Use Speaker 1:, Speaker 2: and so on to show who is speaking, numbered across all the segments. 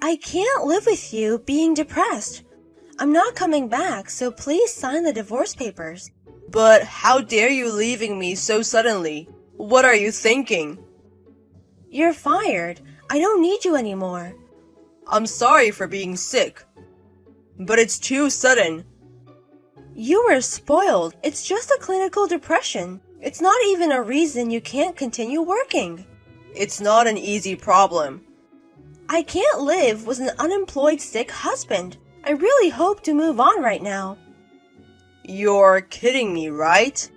Speaker 1: I can't live with you being depressed. I'm not coming back, so please sign the divorce papers.
Speaker 2: But how dare you leaving me so suddenly? What are you thinking?
Speaker 1: You're fired. I don't need you anymore.
Speaker 2: I'm sorry for being sick, but it's too sudden.
Speaker 1: You were spoiled. It's just a clinical depression. It's not even a reason you can't continue working.
Speaker 2: It's not an easy problem.
Speaker 1: I can't live with an unemployed sick husband. I really hope to move on right now.
Speaker 2: You're kidding me, right?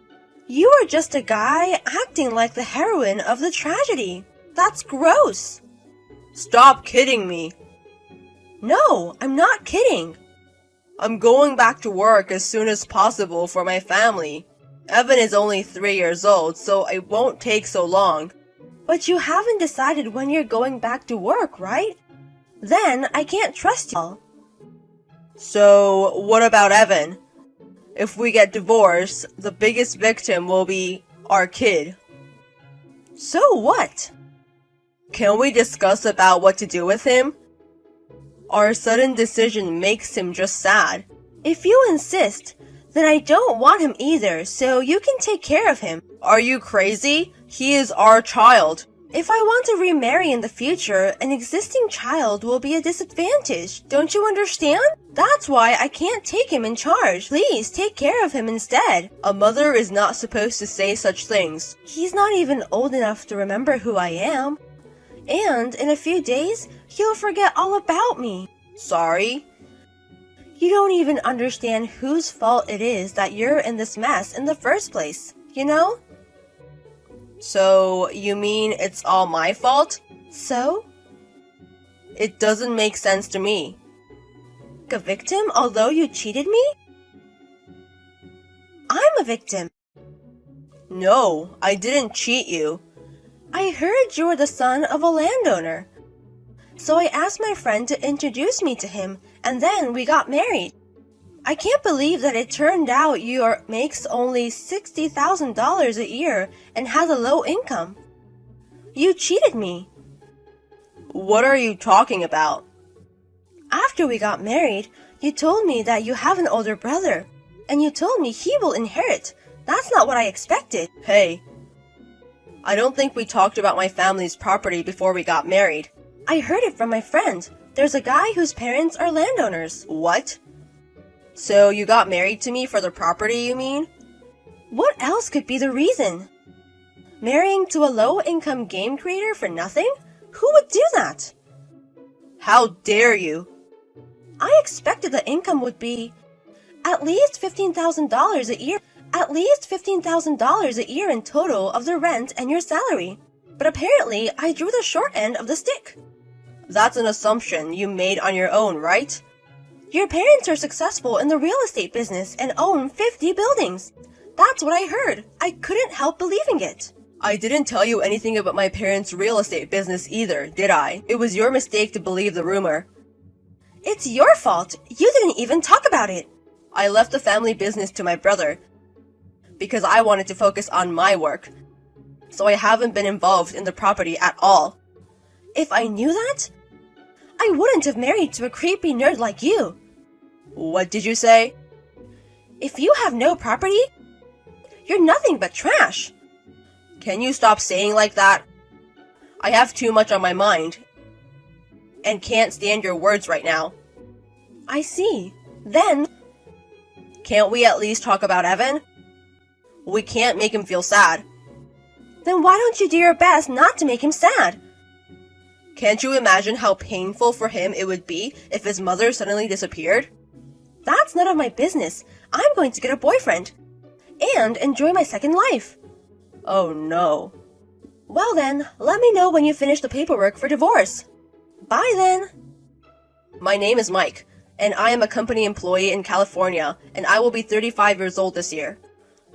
Speaker 1: You are just a guy acting like the heroine of the tragedy. That's gross.
Speaker 2: Stop kidding me.
Speaker 1: No, I'm not kidding.
Speaker 2: I'm going back to work as soon as possible for my family. Evan is only 3 years old, so it won't take so long.
Speaker 1: But you haven't decided when you're going back to work, right? Then I can't trust you.
Speaker 2: So, what about Evan? If we get divorced, the biggest victim will be our kid.
Speaker 1: So what?
Speaker 2: Can we discuss about what to do with him? Our sudden decision makes him just sad.
Speaker 1: If you insist, then I don't want him either, so you can take care of him.
Speaker 2: Are you crazy? He is our child.
Speaker 1: If I want to remarry in the future, an existing child will be a disadvantage. Don't you understand? That's why I can't take him in charge. Please take care of him instead.
Speaker 2: A mother is not supposed to say such things.
Speaker 1: He's not even old enough to remember who I am. And in a few days, he'll forget all about me.
Speaker 2: Sorry?
Speaker 1: You don't even understand whose fault it is that you're in this mess in the first place, you know?
Speaker 2: So, you mean it's all my fault?
Speaker 1: So?
Speaker 2: It doesn't make sense to me.
Speaker 1: A victim although you cheated me? I'm a victim.
Speaker 2: No, I didn't cheat you.
Speaker 1: I heard you were the son of a landowner. So I asked my friend to introduce me to him, and then we got married. I can't believe that it turned out you makes only $60,000 a year and has a low income. You cheated me.
Speaker 2: What are you talking about?
Speaker 1: After we got married, you told me that you have an older brother, and you told me he will inherit. That's not what I expected.
Speaker 2: Hey, I don't think we talked about my family's property before we got married.
Speaker 1: I heard it from my friend. There's a guy whose parents are landowners.
Speaker 2: What? So you got married to me for the property, you mean?
Speaker 1: What else could be the reason? Marrying to a low-income game creator for nothing? Who would do that?
Speaker 2: How dare you?
Speaker 1: I expected the income would be at least $15,000 a year. At least $15,000 a year in total of the rent and your salary. But apparently, I drew the short end of the stick.
Speaker 2: That's an assumption you made on your own, right?
Speaker 1: Your parents are successful in the real estate business and own 50 buildings. That's what I heard. I couldn't help believing it.
Speaker 2: I didn't tell you anything about my parents' real estate business either, did I? It was your mistake to believe the rumor.
Speaker 1: It's your fault. You didn't even talk about it.
Speaker 2: I left the family business to my brother because I wanted to focus on my work. So I haven't been involved in the property at all.
Speaker 1: If I knew that, I wouldn't have married to a creepy nerd like you.
Speaker 2: What did you say?
Speaker 1: If you have no property, you're nothing but trash.
Speaker 2: Can you stop saying like that? I have too much on my mind and can't stand your words right now.
Speaker 1: I see. Then,
Speaker 2: can't we at least talk about Evan? We can't make him feel sad.
Speaker 1: Then why don't you do your best not to make him sad?
Speaker 2: Can't you imagine how painful for him it would be if his mother suddenly disappeared?
Speaker 1: That's none of my business. I'm going to get a boyfriend and enjoy my second life.
Speaker 2: Oh no.
Speaker 1: Well then, let me know when you finish the paperwork for divorce. Bye then.
Speaker 2: My name is Mike, and I am a company employee in California, and I will be 35 years old this year.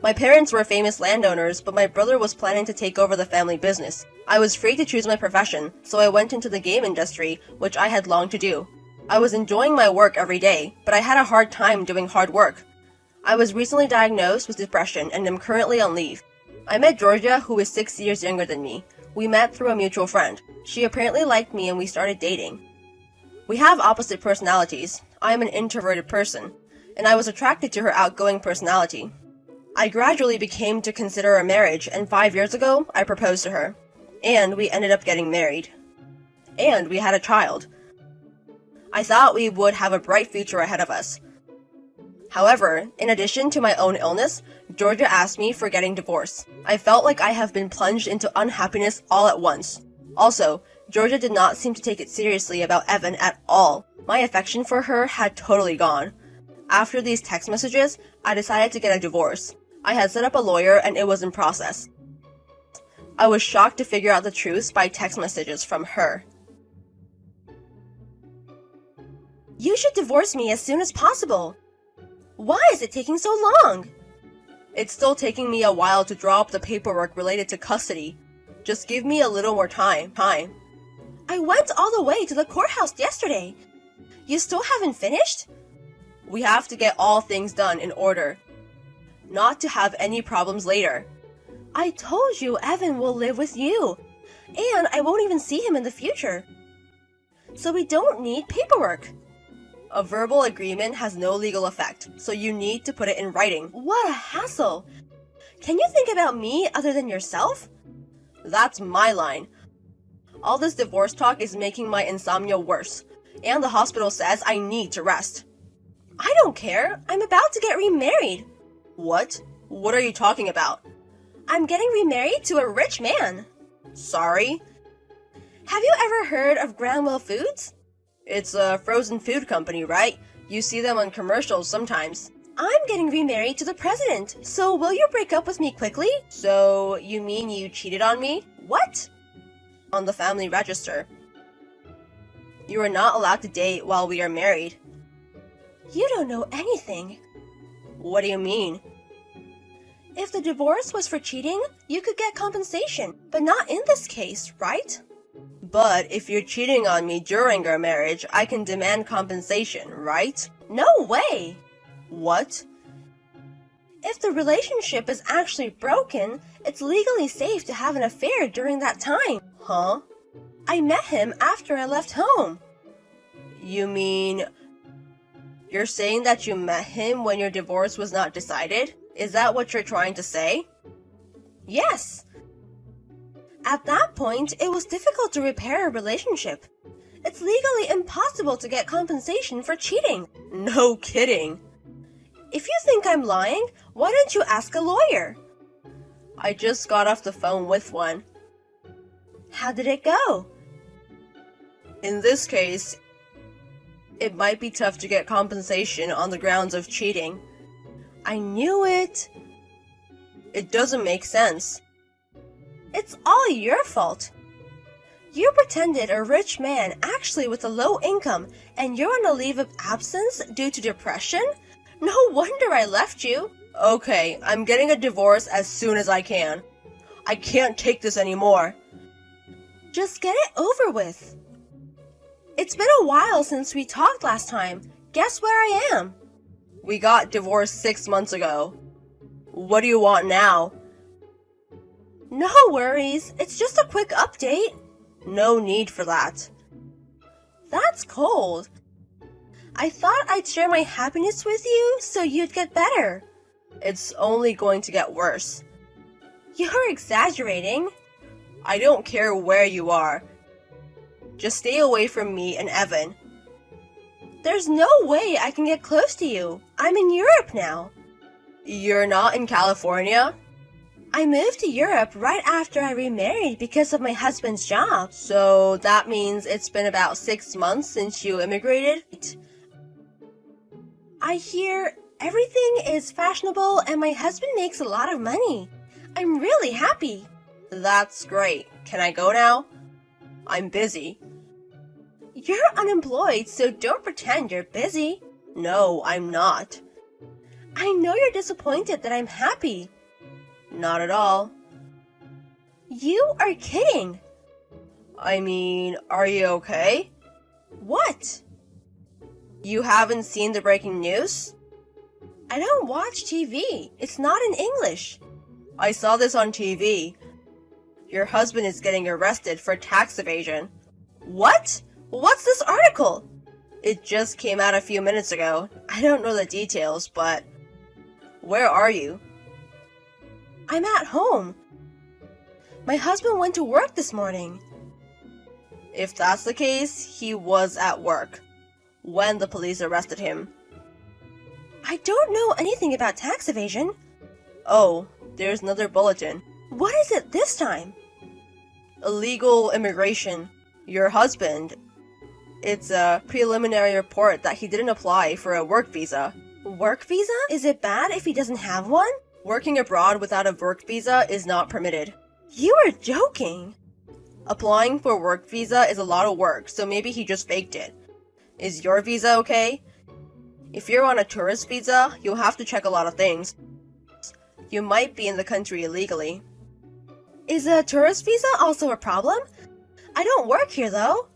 Speaker 2: My parents were famous landowners, but my brother was planning to take over the family business. I was free to choose my profession, so I went into the game industry, which I had longed to do. I was enjoying my work every day, but I had a hard time doing hard work. I was recently diagnosed with depression and am currently on leave. I met Georgia, who is 6 years younger than me. We met through a mutual friend. She apparently liked me and we started dating. We have opposite personalities. I am an introverted person, and I was attracted to her outgoing personality. I gradually became to consider a marriage, and 5 years ago, I proposed to her. And we ended up getting married. And we had a child. I thought we would have a bright future ahead of us. However, in addition to my own illness, Georgia asked me for getting divorced. I felt like I have been plunged into unhappiness all at once. Also, Georgia did not seem to take it seriously about Evan at all. My affection for her had totally gone. After these text messages, I decided to get a divorce. I had set up a lawyer and it was in process. I was shocked to figure out the truth by text messages from her.
Speaker 1: You should divorce me as soon as possible. Why is it taking so long?
Speaker 2: It's still taking me a while to draw up the paperwork related to custody. Just give me a little more time.
Speaker 1: I went all the way to the courthouse yesterday. You still haven't finished?
Speaker 2: We have to get all things done in order, not to have any problems later.
Speaker 1: I told you Evan will live with you, and I won't even see him in the future. So we don't need paperwork.
Speaker 2: A verbal agreement has no legal effect, so you need to put it in writing.
Speaker 1: What a hassle! Can you think about me other than yourself?
Speaker 2: That's my line. All this divorce talk is making my insomnia worse, and the hospital says I need to rest.
Speaker 1: I don't care. I'm about to get remarried.
Speaker 2: What? What are you talking about?
Speaker 1: I'm getting remarried to a rich man.
Speaker 2: Sorry?
Speaker 1: Have you ever heard of Granwell Foods?
Speaker 2: It's a frozen food company, right? You see them on commercials sometimes.
Speaker 1: I'm getting remarried to the president, so will you break up with me quickly?
Speaker 2: So, you mean you cheated on me?
Speaker 1: What?
Speaker 2: On the family register. You are not allowed to date while we are married.
Speaker 1: You don't know anything.
Speaker 2: What do you mean?
Speaker 1: If the divorce was for cheating, you could get compensation, but not in this case, right?
Speaker 2: But if you're cheating on me during our marriage, I can demand compensation, right?
Speaker 1: No way!
Speaker 2: What?
Speaker 1: If the relationship is actually broken, it's legally safe to have an affair during that time.
Speaker 2: Huh?
Speaker 1: I met him after I left home.
Speaker 2: You mean... You're saying that you met him when your divorce was not decided? Is that what you're trying to say?
Speaker 1: Yes. At that point, it was difficult to repair a relationship. It's legally impossible to get compensation for cheating.
Speaker 2: No kidding.
Speaker 1: If you think I'm lying, why don't you ask a lawyer?
Speaker 2: I just got off the phone with one.
Speaker 1: How did it go?
Speaker 2: In this case, it might be tough to get compensation on the grounds of cheating.
Speaker 1: I knew it.
Speaker 2: It doesn't make sense.
Speaker 1: It's all your fault. You pretended a rich man actually with a low income, and you're on a leave of absence due to depression? No wonder I left you.
Speaker 2: Okay, I'm getting a divorce as soon as I can. I can't take this anymore.
Speaker 1: Just get it over with. It's been a while since we talked last time. Guess where I am?
Speaker 2: We got divorced 6 months ago. What do you want now?
Speaker 1: No worries. It's just a quick update.
Speaker 2: No need for that.
Speaker 1: That's cold. I thought I'd share my happiness with you so you'd get better.
Speaker 2: It's only going to get worse.
Speaker 1: You're exaggerating.
Speaker 2: I don't care where you are. Just stay away from me and Evan.
Speaker 1: There's no way I can get close to you. I'm in Europe now.
Speaker 2: You're not in California?
Speaker 1: I moved to Europe right after I remarried because of my husband's job.
Speaker 2: So that means it's been about 6 months since you immigrated?
Speaker 1: I hear everything is fashionable and my husband makes a lot of money. I'm really happy.
Speaker 2: That's great. Can I go now? I'm busy.
Speaker 1: You're unemployed, so don't pretend you're busy.
Speaker 2: No, I'm not.
Speaker 1: I know you're disappointed that I'm happy.
Speaker 2: Not at all.
Speaker 1: You are kidding.
Speaker 2: I mean, are you okay?
Speaker 1: What?
Speaker 2: You haven't seen the breaking news?
Speaker 1: I don't watch TV. It's not in English.
Speaker 2: I saw this on TV. Your husband is getting arrested for tax evasion.
Speaker 1: What? What's this article?
Speaker 2: It just came out a few minutes ago. I don't know the details, but... Where are you?
Speaker 1: I'm at home. My husband went to work this morning.
Speaker 2: If that's the case, he was at work when the police arrested him.
Speaker 1: I don't know anything about tax evasion.
Speaker 2: Oh, there's another bulletin.
Speaker 1: What is it this time?
Speaker 2: Illegal immigration. Your husband. It's a preliminary report that he didn't apply for a work visa.
Speaker 1: Work visa? Is it bad if he doesn't have one?
Speaker 2: Working abroad without a work visa is not permitted.
Speaker 1: You are joking.
Speaker 2: Applying for a work visa is a lot of work, so maybe he just faked it. Is your visa okay? If you're on a tourist visa, you'll have to check a lot of things. You might be in the country illegally.
Speaker 1: Is a tourist visa also a problem? I don't work here though.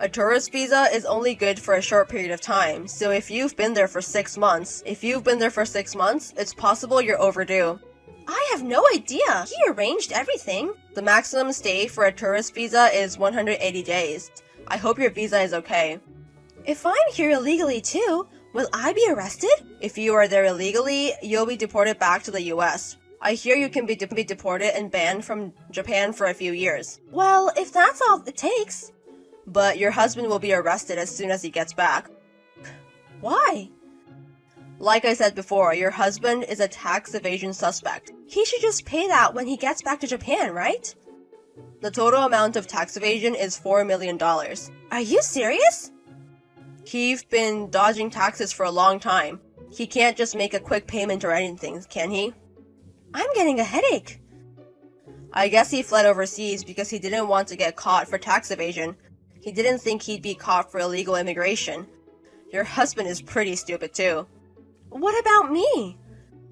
Speaker 2: A tourist visa is only good for a short period of time, so if you've been there for 6 months, it's possible you're overdue.
Speaker 1: I have no idea. He arranged everything.
Speaker 2: The maximum stay for a tourist visa is 180 days. I hope your visa is okay.
Speaker 1: If I'm here illegally too, will I be arrested?
Speaker 2: If you are there illegally, you'll be deported back to the US. I hear you can be deported and banned from Japan for a few years.
Speaker 1: Well, if that's all it takes.
Speaker 2: But your husband will be arrested as soon as he gets back.
Speaker 1: Why?
Speaker 2: Like I said before, your husband is a tax evasion suspect.
Speaker 1: He should just pay that when he gets back to Japan, right?
Speaker 2: The total amount of tax evasion is $4 million.
Speaker 1: Are you serious?
Speaker 2: He's been dodging taxes for a long time. He can't just make a quick payment or anything, can he?
Speaker 1: I'm getting a headache.
Speaker 2: I guess he fled overseas because he didn't want to get caught for tax evasion. He didn't think he'd be caught for illegal immigration. Your husband is pretty stupid too.
Speaker 1: What about me?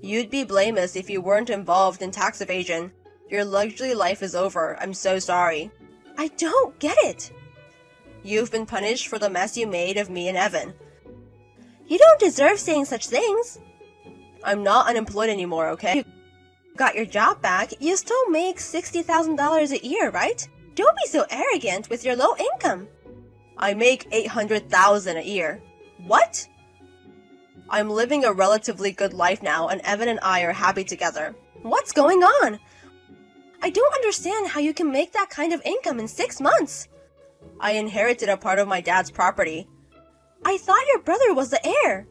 Speaker 2: You'd be blameless if you weren't involved in tax evasion. Your luxury life is over. I'm so sorry.
Speaker 1: I don't get it.
Speaker 2: You've been punished for the mess you made of me and Evan.
Speaker 1: You don't deserve saying such things.
Speaker 2: I'm not unemployed anymore, okay?
Speaker 1: You got your job back. You still make $60,000 a year, right? Don't be so arrogant with your low income.
Speaker 2: I make $800,000 a year.
Speaker 1: What?
Speaker 2: I'm living a relatively good life now, and Evan and I are happy together.
Speaker 1: What's going on? I don't understand how you can make that kind of income in 6 months.
Speaker 2: I inherited a part of my dad's property.
Speaker 1: I thought your brother was the heir.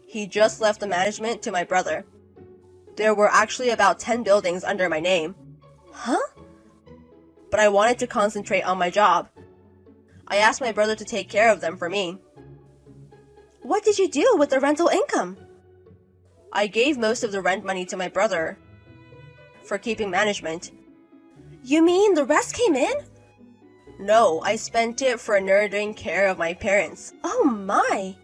Speaker 2: He just left the management to my brother. There were actually about 10 buildings under my name.
Speaker 1: Huh?
Speaker 2: But I wanted to concentrate on my job. I asked my brother to take care of them for me.
Speaker 1: What did you do with the rental income?
Speaker 2: I gave most of the rent money to my brother for keeping management.
Speaker 1: You mean the rest came in?
Speaker 2: No, I spent it for nurturing care of my parents.
Speaker 1: Oh my!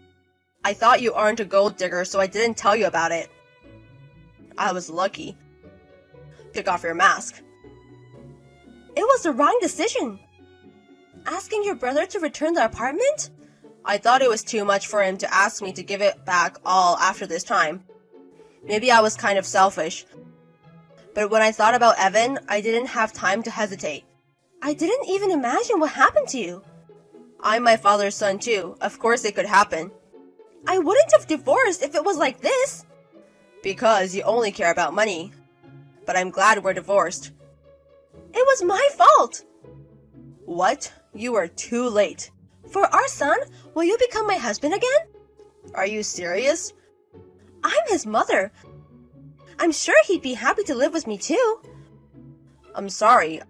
Speaker 2: I thought you aren't a gold digger, so I didn't tell you about it. I was lucky. Take off your mask.
Speaker 1: It was the wrong decision. Asking your brother to return the apartment?
Speaker 2: I thought it was too much for him to ask me to give it back all after this time. Maybe I was kind of selfish. But when I thought about Evan, I didn't have time to hesitate.
Speaker 1: I didn't even imagine what happened to you.
Speaker 2: I'm my father's son too. Of course it could happen.
Speaker 1: I wouldn't have divorced if it was like this.
Speaker 2: Because you only care about money. But I'm glad we're divorced.
Speaker 1: It was my fault.
Speaker 2: What? You are too late.
Speaker 1: For our son, will you become my husband again?
Speaker 2: Are you serious?
Speaker 1: I'm his mother. I'm sure he'd be happy to live with me too.
Speaker 2: I'm sorry.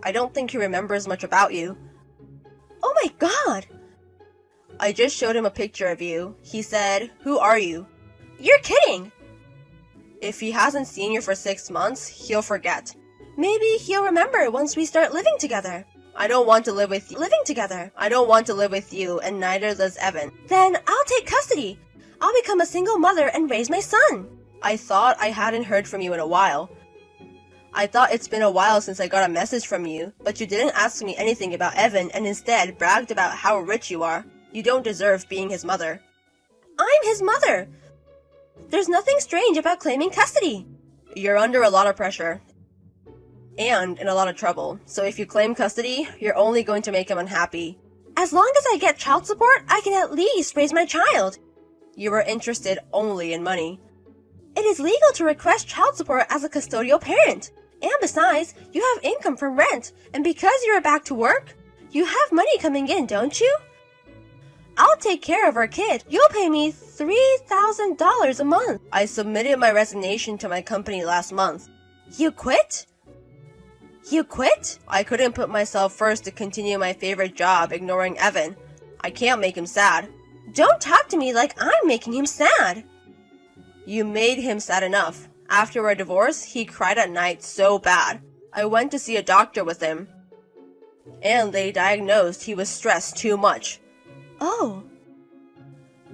Speaker 2: I don't think he remembers much about you.
Speaker 1: Oh my god!
Speaker 2: I just showed him a picture of you. He said, "Who are you?"
Speaker 1: You're kidding!
Speaker 2: If he hasn't seen you for 6 months, he'll forget.
Speaker 1: Maybe he'll remember once we start living together.
Speaker 2: I don't want to live with you.
Speaker 1: Living together.
Speaker 2: I don't want to live with you, and neither does Evan.
Speaker 1: Then I'll take custody. I'll become a single mother and raise my son.
Speaker 2: I thought I hadn't heard from you in a while. I thought it's been a while since I got a message from you, but you didn't ask me anything about Evan and instead bragged about how rich you are. You don't deserve being his mother.
Speaker 1: I'm his mother. There's nothing strange about claiming custody.
Speaker 2: You're under a lot of pressure. And in a lot of trouble. So if you claim custody, you're only going to make him unhappy.
Speaker 1: As long as I get child support, I can at least raise my child.
Speaker 2: You are interested only in money.
Speaker 1: It is legal to request child support as a custodial parent. And besides, you have income from rent, and because you're back to work, you have money coming in, don't you? I'll take care of our kid. You'll pay me $3,000 a month.
Speaker 2: I submitted my resignation to my company last month.
Speaker 1: You quit? You quit?
Speaker 2: I couldn't put myself first to continue my favorite job ignoring Evan. I can't make him sad.
Speaker 1: Don't talk to me like I'm making him sad.
Speaker 2: You made him sad enough. After our divorce, he cried at night so bad. I went to see a doctor with him, and they diagnosed he was stressed too much.
Speaker 1: Oh.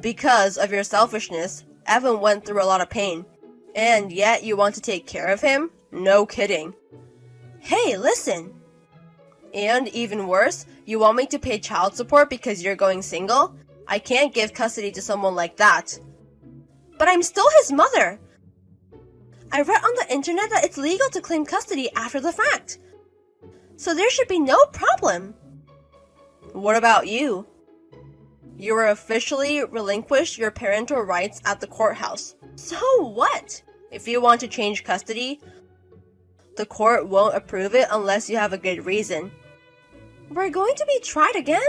Speaker 2: Because of your selfishness, Evan went through a lot of pain. And yet you want to take care of him? No kidding.
Speaker 1: Hey, listen.
Speaker 2: And even worse, you want me to pay child support because you're going single? I can't give custody to someone like that.
Speaker 1: But I'm still his mother. I read on the internet that it's legal to claim custody after the fact. So there should be no problem.
Speaker 2: What about you? You were officially relinquished your parental rights at the courthouse.
Speaker 1: So what?
Speaker 2: If you want to change custody, the court won't approve it unless you have a good reason.
Speaker 1: We're going to be tried again?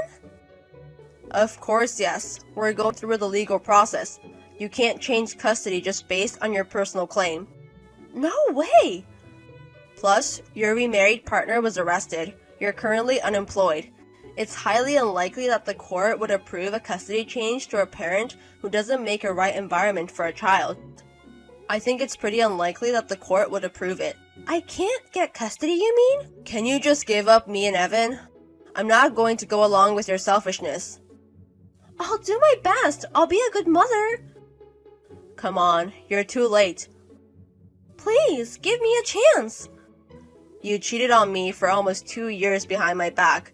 Speaker 2: Of course, yes. We're going through the legal process. You can't change custody just based on your personal claim.
Speaker 1: No way!
Speaker 2: Plus, your remarried partner was arrested. You're currently unemployed. It's highly unlikely that the court would approve a custody change to a parent who doesn't make a right environment for a child. I think it's pretty unlikely that the court would approve it.
Speaker 1: I can't get custody, you mean?
Speaker 2: Can you just give up me and Evan? I'm not going to go along with your selfishness.
Speaker 1: I'll do my best. I'll be a good mother.
Speaker 2: Come on, you're too late.
Speaker 1: Please, give me a chance.
Speaker 2: You cheated on me for almost 2 years behind my back.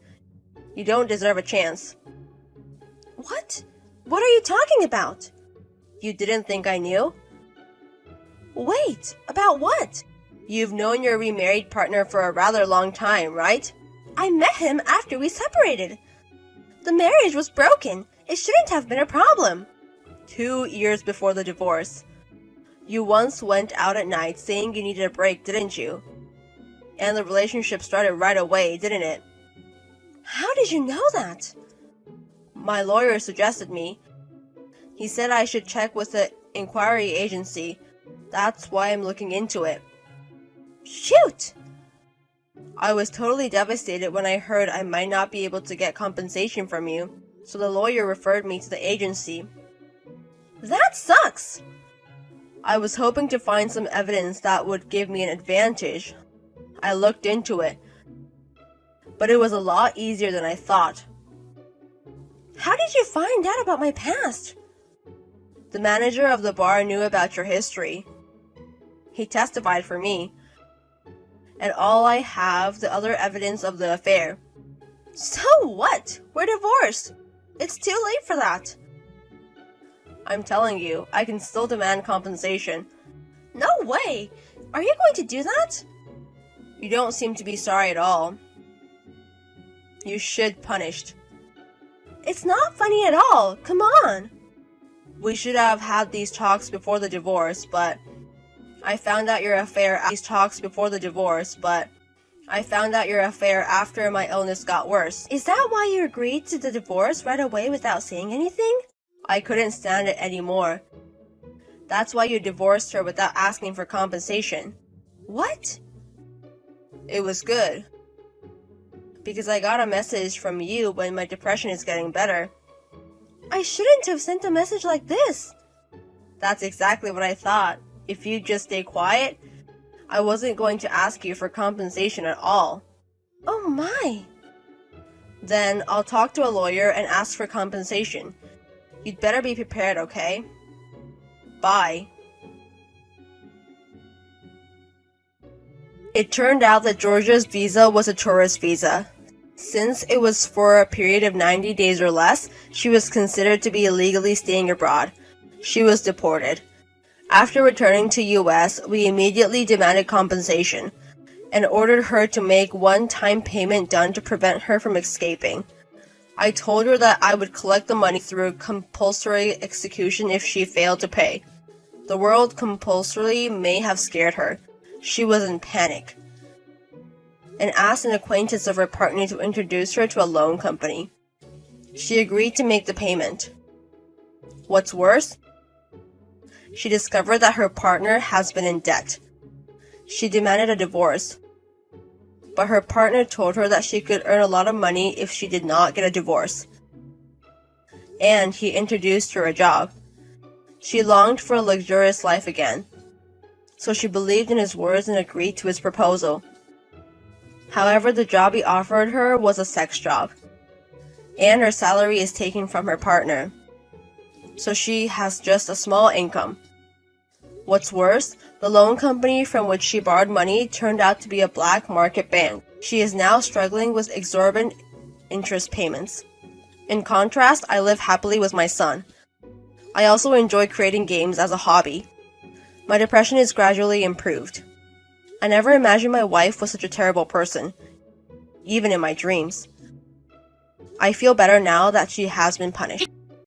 Speaker 2: You don't deserve a chance.
Speaker 1: What? What are you talking about?
Speaker 2: You didn't think I knew?
Speaker 1: Wait, about what?
Speaker 2: You've known your remarried partner for a rather long time, right?
Speaker 1: I met him after we separated. The marriage was broken. It shouldn't have been a problem.
Speaker 2: 2 years before the divorce. You once went out at night saying you needed a break, didn't you? And the relationship started right away, didn't it?
Speaker 1: How did you know that?
Speaker 2: My lawyer suggested me. He said I should check with the inquiry agency. That's why I'm looking into it.
Speaker 1: Shoot!
Speaker 2: I was totally devastated when I heard I might not be able to get compensation from you, so the lawyer referred me to the agency.
Speaker 1: That sucks!
Speaker 2: I was hoping to find some evidence that would give me an advantage. I looked into it, but it was a lot easier than I thought.
Speaker 1: How did you find out about my past?
Speaker 2: The manager of the bar knew about your history. He testified for me. And all I have, the other evidence of the affair.
Speaker 1: So what? We're divorced. It's too late for that.
Speaker 2: I'm telling you, I can still demand compensation.
Speaker 1: No way! Are you going to do that?
Speaker 2: You don't seem to be sorry at all. You should punished.
Speaker 1: It's not funny at all. Come on.
Speaker 2: We should have had these talks before the divorce, but I found out your affair after my illness got worse.
Speaker 1: Is that why you agreed to the divorce right away without saying anything?
Speaker 2: I couldn't stand it anymore. That's why you divorced her without asking for compensation.
Speaker 1: What?
Speaker 2: It was good. Because I got a message from you when my depression is getting better.
Speaker 1: I shouldn't have sent a message like this.
Speaker 2: That's exactly what I thought. If you'd just stay quiet, I wasn't going to ask you for compensation at all.
Speaker 1: Oh my.
Speaker 2: Then I'll talk to a lawyer and ask for compensation. You'd better be prepared, okay? Bye. It turned out that Georgia's visa was a tourist visa. Since it was for a period of 90 days or less, she was considered to be illegally staying abroad. She was deported. After returning to US, we immediately demanded compensation and ordered her to make one-time payment done to prevent her from escaping. I told her that I would collect the money through compulsory execution if she failed to pay. The word compulsory may have scared her. She was in panic and asked an acquaintance of her partner to introduce her to a loan company. She agreed to make the payment. What's worse? She discovered that her partner has been in debt. She demanded a divorce, but her partner told her that she could earn a lot of money if she did not get a divorce. And he introduced her a job. She longed for a luxurious life again, so she believed in his words and agreed to his proposal. However, the job he offered her was a sex job, and her salary is taken from her partner, so she has just a small income. What's worse, the loan company from which she borrowed money turned out to be a black market bank. She is now struggling with exorbitant interest payments. In contrast, I live happily with my son. I also enjoy creating games as a hobby. My depression is gradually improved. I never imagined my wife was such a terrible person, even in my dreams. I feel better now that she has been punished.